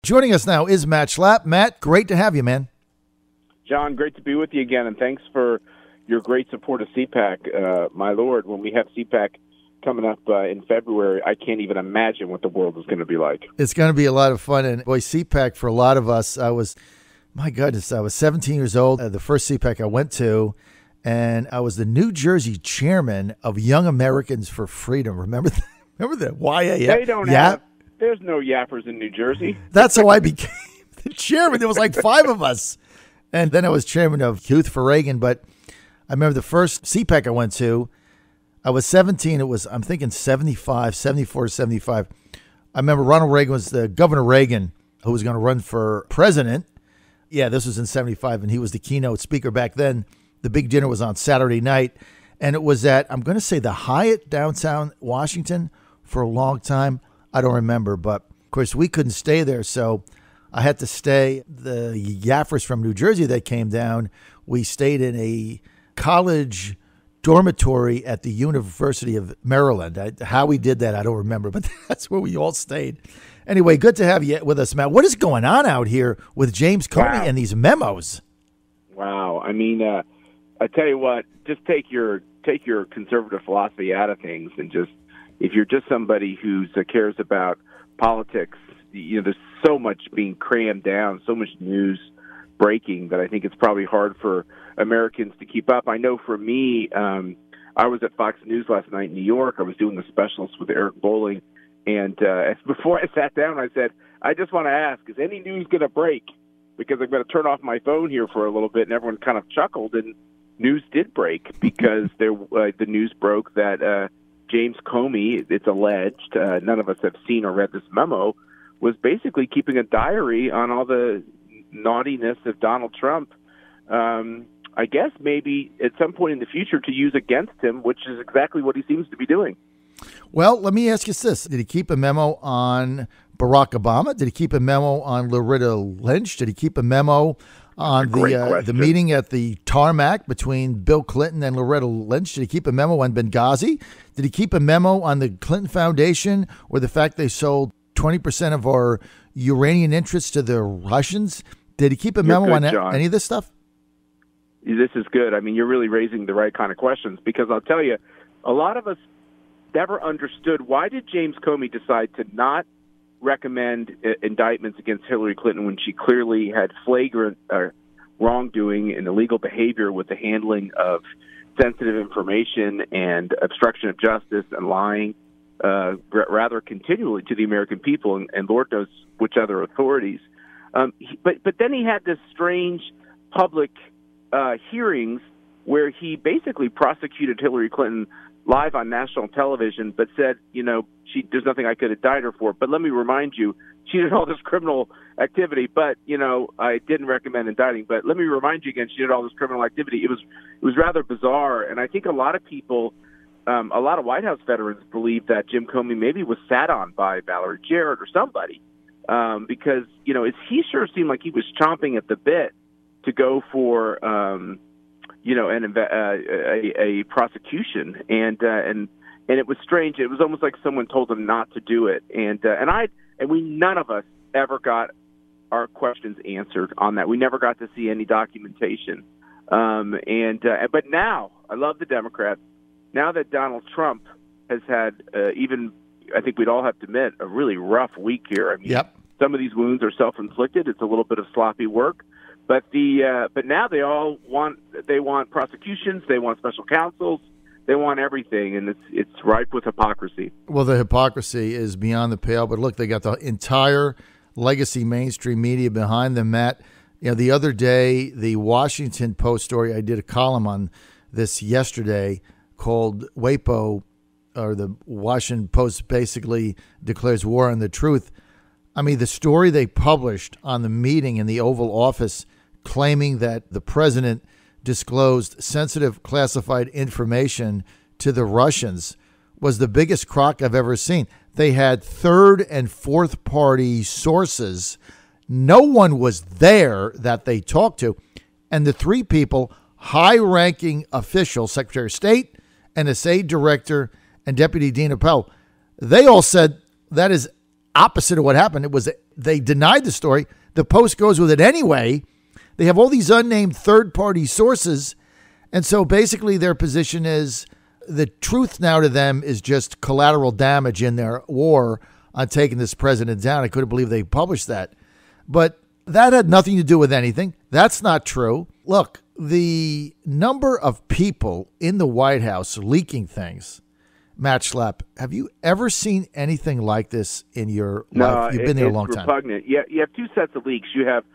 Joining us now is Matt Schlapp. Matt, great to have you, man. John, great to be with you again, and thanks for your great support of CPAC. My Lord, when we have CPAC coming up in February, I can't even imagine what the world is going to be like. It's going to be a lot of fun. And boy, CPAC for a lot of us, I was 17 years old, the first CPAC I went to, and I was the New Jersey chairman of Young Americans for Freedom. Remember that? Remember that? YAF? They don't have, there's no yappers in New Jersey. That's how I became the chairman. There was like 5 of us. And then I was chairman of Youth for Reagan. But I remember the first CPAC I went to, I was 17. It was, I'm thinking 74, 75. I remember Ronald Reagan was the Governor Reagan who was going to run for president. Yeah, this was in 75, and he was the keynote speaker back then. The big dinner was on Saturday night, and it was at, I'm going to say, the Hyatt downtown Washington for a long time. I don't remember, but of course we couldn't stay there, so I had to stay. The Yaffers from New Jersey that came down, we stayed in a college dormitory at the University of Maryland. How we did that, I don't remember, but that's where we all stayed. Anyway, good to have you with us, Matt. What is going on out here with James Comey and these memos? Wow. I mean, I tell you what, just take your conservative philosophy out of things, and just, if you're just somebody who cares about politics, you know, there's so much being crammed down, so much news breaking that I think it's probably hard for Americans to keep up. I know for me, I was at Fox News last night in New York. I was doing the specials with Eric Bolling, and before I sat down, I said, I just want to ask, is any news going to break? Because I'm going to turn off my phone here for a little bit, and everyone kind of chuckled, and news did break, because the news broke that James Comey, it's alleged, none of us have seen or read this memo, was basically keeping a diary on all the naughtiness of Donald Trump, I guess maybe at some point in the future to use against him, which is exactly what he seems to be doing. Well, let me ask you this. Did he keep a memo on Barack Obama? Did he keep a memo on Loretta Lynch? Did he keep a memo on the meeting at the tarmac between Bill Clinton and Loretta Lynch? Did he keep a memo on Benghazi? Did he keep a memo on the Clinton Foundation, or the fact they sold 20% of our uranium interests to the Russians? Did he keep a memo on any of this stuff? This is good. I mean, you're really raising the right kind of questions, because I'll tell you, a lot of us never understood, why did James Comey decide to not recommend indictments against Hillary Clinton when she clearly had flagrant wrongdoing and illegal behavior with the handling of sensitive information and obstruction of justice and lying rather continually to the American people, and Lord knows which other authorities. But then he had this strange public hearings where he basically prosecuted Hillary Clinton live on national television, but said, you know, there's nothing I could indict her for. But let me remind you, she did all this criminal activity, but, you know, I didn't recommend indicting. But let me remind you again, she did all this criminal activity. It was rather bizarre. And I think a lot of people, a lot of White House veterans believe that Jim Comey maybe was sat on by Valerie Jarrett or somebody, because, you know, he sure seemed like he was chomping at the bit to go for, you know, a prosecution, and it was strange. It was almost like someone told him not to do it, and none of us ever got our questions answered on that. We never got to see any documentation, but now I love the Democrats. Now that Donald Trump has had I think we'd all have to admit, a really rough week here. I mean, Some of these wounds are self-inflicted. It's a little bit of sloppy work. But now they want prosecutions, they want special counsels, they want everything, and it's ripe with hypocrisy. Well, the hypocrisy is beyond the pale. But look, they got the entire legacy mainstream media behind them, Matt. You know, the other day, the Washington Post story, I did a column on this yesterday called WAPO, or the Washington Post basically declares war on the truth. I mean, the story they published on the meeting in the Oval Office claiming that the president disclosed sensitive classified information to the Russians was the biggest crock I've ever seen. They had third and fourth party sources. No one was there that they talked to. And the 3 people, high-ranking officials, Secretary of State, NSA Director, and Deputy Dean Appel, they all said that is opposite of what happened. It was they denied the story. The Post goes with it anyway. They have all these unnamed third-party sources. And so basically their position is the truth now to them is just collateral damage in their war on taking this president down. I couldn't believe they published that. But that had nothing to do with anything. That's not true. Look, the number of people in the White House leaking things, Matt Schlapp, have you ever seen anything like this in your life? You've been there a long time. It's repugnant. Yeah, you have two sets of leaks. You have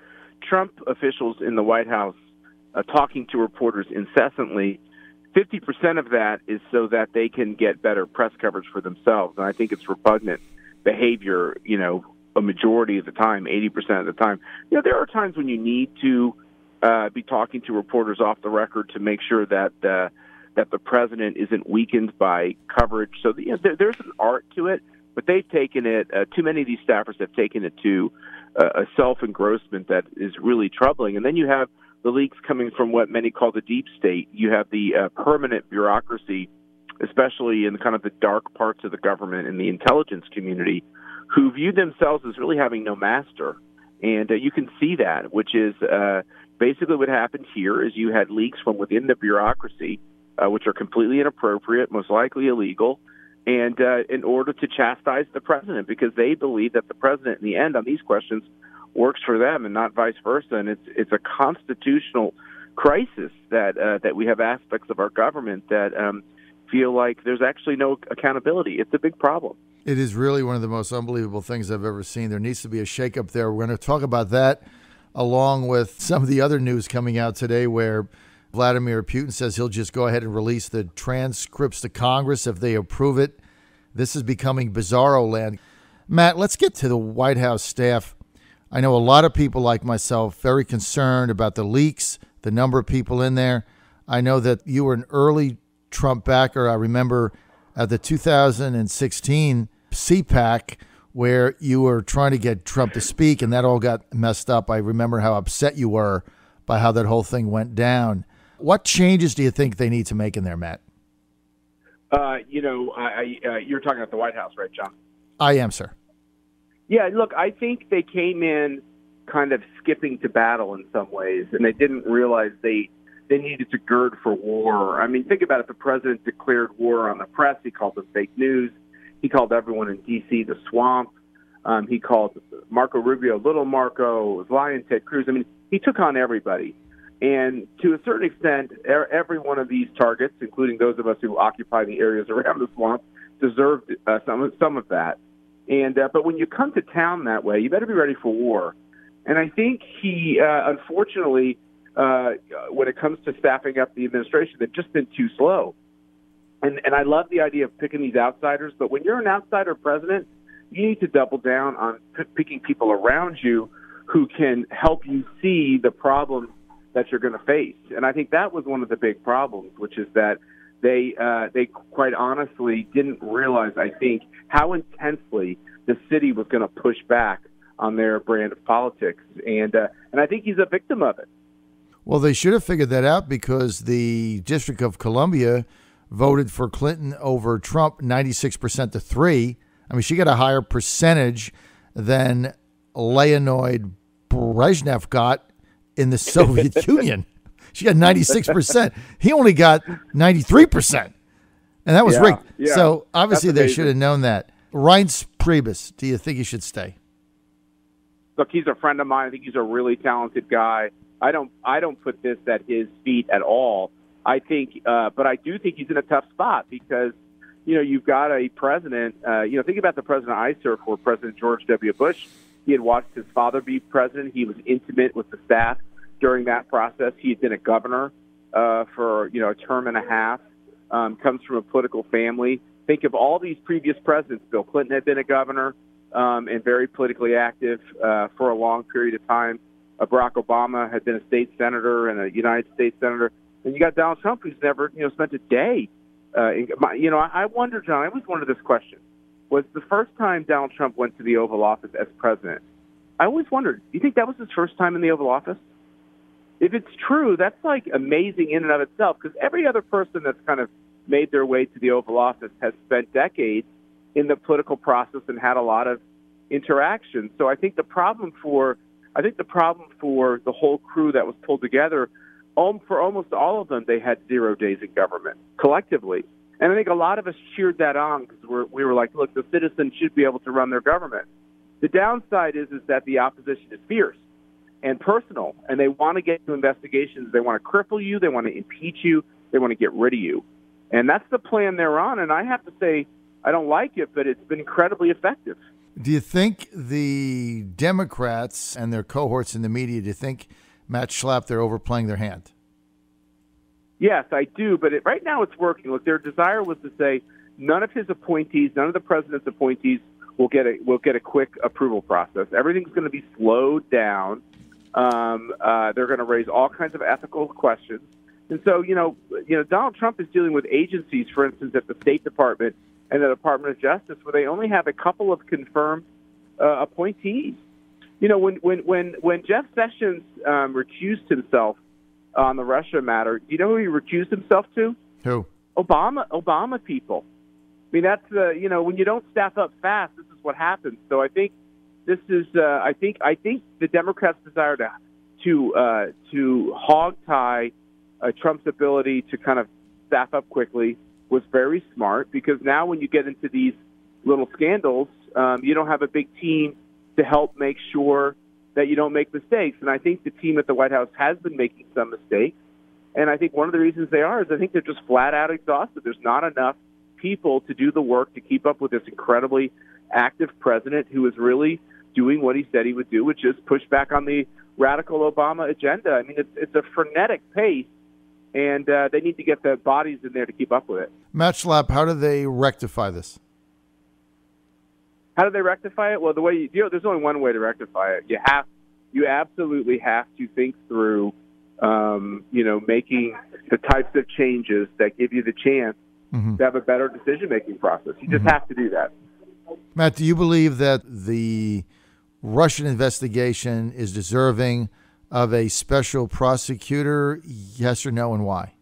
Trump officials in the White House talking to reporters incessantly. 50% of that is so that they can get better press coverage for themselves. And I think it's repugnant behavior, a majority of the time, 80% of the time. There are times when you need to be talking to reporters off the record to make sure that the president isn't weakened by coverage. So there's an art to it, but they've taken it, too many of these staffers have taken it to a self-engrossment that is really troubling. And then you have the leaks coming from what many call the deep state. You have the permanent bureaucracy, especially in kind of the dark parts of the government and the intelligence community, who view themselves as really having no master. And you can see that, which is basically what happened here is you had leaks from within the bureaucracy, which are completely inappropriate, most likely illegal, and in order to chastise the president, because they believe that the president, in the end, on these questions, works for them and not vice versa. And it's a constitutional crisis that we have aspects of our government that feel like there's actually no accountability. It's a big problem. It is really one of the most unbelievable things I've ever seen. There needs to be a shakeup there. We're going to talk about that along with some of the other news coming out today where Vladimir Putin says he'll just go ahead and release the transcripts to Congress if they approve it. This is becoming bizarro land. Matt, let's get to the White House staff. I know a lot of people like myself very concerned about the leaks, the number of people in there. I know that you were an early Trump backer. I remember at the 2016 CPAC where you were trying to get Trump to speak, and that all got messed up. I remember how upset you were by how that whole thing went down. What changes do you think they need to make in there, Matt? You're talking about the White House, right, John? I am, sir. Yeah, look, I think they came in kind of skipping to battle in some ways, and they didn't realize they needed to gird for war. I mean, think about it. The president declared war on the press. He called them fake news. He called everyone in D.C. the swamp. He called Marco Rubio Little Marco, Lion, Ted Cruz. I mean, he took on everybody. And to a certain extent, every one of these targets, including those of us who occupy the areas around the swamp, deserved some of that. And but when you come to town that way, you better be ready for war. And I think he, unfortunately, when it comes to staffing up the administration, they've just been too slow. And I love the idea of picking these outsiders, but when you're an outsider president, you need to double down on picking people around you who can help you see the problems that you're going to face. And I think that was one of the big problems, which is that they quite honestly didn't realize, I think, how intensely the city was going to push back on their brand of politics. And I think he's a victim of it. Well, they should have figured that out because the District of Columbia voted for Clinton over Trump 96% to 3. I mean, she got a higher percentage than Leonid Brezhnev got in the Soviet Union. She got 96%. He only got 93%. And that was rigged. Yeah. So obviously they should have known that. Reince Priebus, do you think he should stay? Look, he's a friend of mine. I think he's a really talented guy. I don't put this at his feet at all. I think, but I do think he's in a tough spot because, you've got a president, think about the president I served for, President George W. Bush. He had watched his father be president. He was intimate with the staff during that process. He had been a governor for, a term and a half, comes from a political family. Think of all these previous presidents. Bill Clinton had been a governor and very politically active for a long period of time. Barack Obama had been a state senator and a United States senator. And you got Donald Trump, who's never, spent a day. I wonder, John, I always wondered this question. Was the first time Donald Trump went to the Oval Office as president, I always wondered, do you think that was his first time in the Oval Office? If it's true, that's like amazing in and of itself, because every other person that's kind of made their way to the Oval Office has spent decades in the political process and had a lot of interaction. So I think the problem for the whole crew that was pulled together, for almost all of them, they had 0 days in government collectively. And I think a lot of us cheered that on because we were like, look, the citizens should be able to run their government. The downside is that the opposition is fierce and personal, and they want to get to investigations. They want to cripple you. They want to impeach you. They want to get rid of you. And that's the plan they're on. And I have to say, I don't like it, but it's been incredibly effective. Do you think the Democrats and their cohorts in the media, do you think, Matt Schlapp, they're overplaying their hand? Yes, I do. But right now it's working. Look, their desire was to say none of his appointees, none of the president's appointees will get a quick approval process. Everything's going to be slowed down. They're going to raise all kinds of ethical questions. And so, Donald Trump is dealing with agencies, for instance, at the State Department and the Department of Justice, where they only have a couple of confirmed appointees. When Jeff Sessions recused himself on the Russia matter, do you know who he recused himself to? Who? Obama people. I mean, that's when you don't staff up fast, this is what happens. So I think this is I think the Democrats' desire to hog tie Trump's ability to kind of staff up quickly was very smart, because now when you get into these little scandals, you don't have a big team to help make sure that you don't make mistakes. And I think the team at the White House has been making some mistakes. And I think one of the reasons they are is I think they're just flat out exhausted. There's not enough people to do the work to keep up with this incredibly active president who is really doing what he said he would do, which is push back on the radical Obama agenda. I mean, it's a frenetic pace, and they need to get the bodies in there to keep up with it. Matt Schlapp, how do they rectify this? How do they rectify it? Well, the way there's only one way to rectify it. You absolutely have to think through, making the types of changes that give you the chance to have a better decision-making process. You just have to do that. Matt, do you believe that the Russian investigation is deserving of a special prosecutor? Yes or no, and why?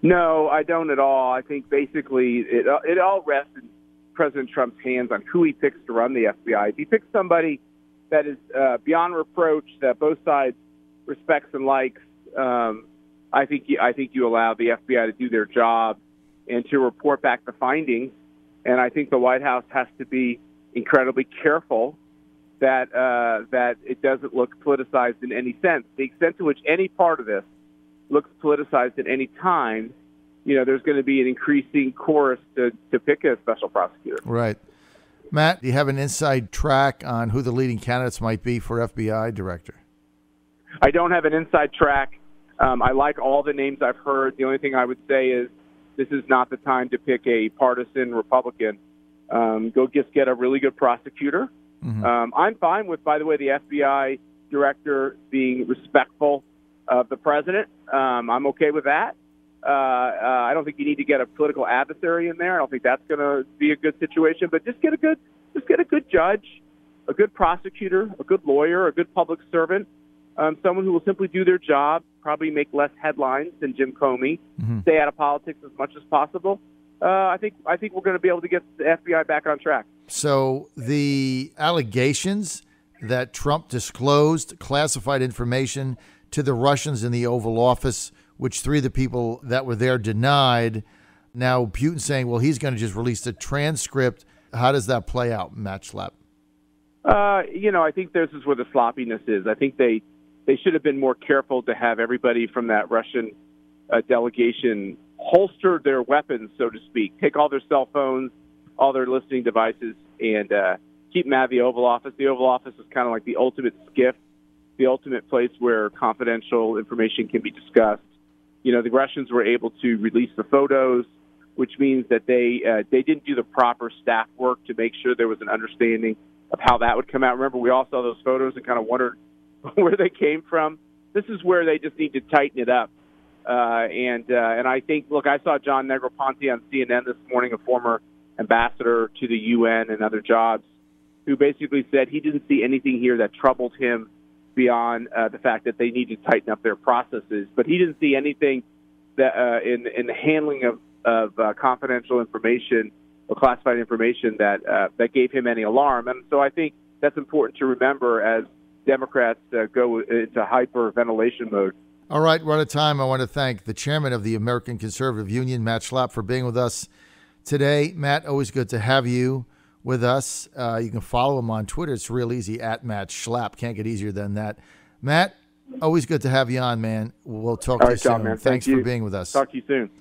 No, I don't at all. I think basically it all rests in President Trump's hands on who he picks to run the FBI. If he picks somebody that is beyond reproach, that both sides respects and likes, I think you allow the FBI to do their job and to report back the findings. And I think the White House has to be incredibly careful that it doesn't look politicized in any sense. The extent to which any part of this looks politicized at any time, there's going to be an increasing chorus to pick a special prosecutor. Right. Matt, do you have an inside track on who the leading candidates might be for FBI director? I don't have an inside track. I like all the names I've heard. The only thing I would say is this is not the time to pick a partisan Republican. Go just get a really good prosecutor. I'm fine with, by the way, the FBI director being respectful of the president. I'm okay with that. I don't think you need to get a political adversary in there. I don't think that's going to be a good situation. But just get a good judge, a good prosecutor, a good lawyer, a good public servant, someone who will simply do their job, probably make less headlines than Jim Comey, stay out of politics as much as possible. I think we're going to be able to get the FBI back on track. So the allegations that Trump disclosed classified information to the Russians in the Oval Office, which 3 of the people that were there denied. Now Putin saying, well, he's going to just release the transcript. How does that play out, Matt Schlapp? I think this is where the sloppiness is. I think they should have been more careful to have everybody from that Russian delegation holster their weapons, so to speak, take all their cell phones, all their listening devices, and keep them out of the Oval Office. The Oval Office is kind of like the ultimate skiff, the ultimate place where confidential information can be discussed. The Russians were able to release the photos, which means that they didn't do the proper staff work to make sure there was an understanding of how that would come out. Remember, we all saw those photos and kind of wondered where they came from. This is where they just need to tighten it up. And I think, look, I saw John Negroponte on CNN this morning, a former ambassador to the UN and other jobs, who basically said he didn't see anything here that troubled him beyond the fact that they need to tighten up their processes. But he didn't see anything that in the handling of confidential information classified information that gave him any alarm. And so I think that's important to remember as Democrats go into hyperventilation mode. All right, we're out of time. I want to thank the chairman of the American Conservative Union, Matt Schlapp, for being with us today. Matt, always good to have you with us. You can follow him on Twitter. It's real easy, at Matt Schlapp. Can't get easier than that. Matt, always good to have you on, man. We'll talk to you soon. Man. Thanks for being with us. Talk to you soon.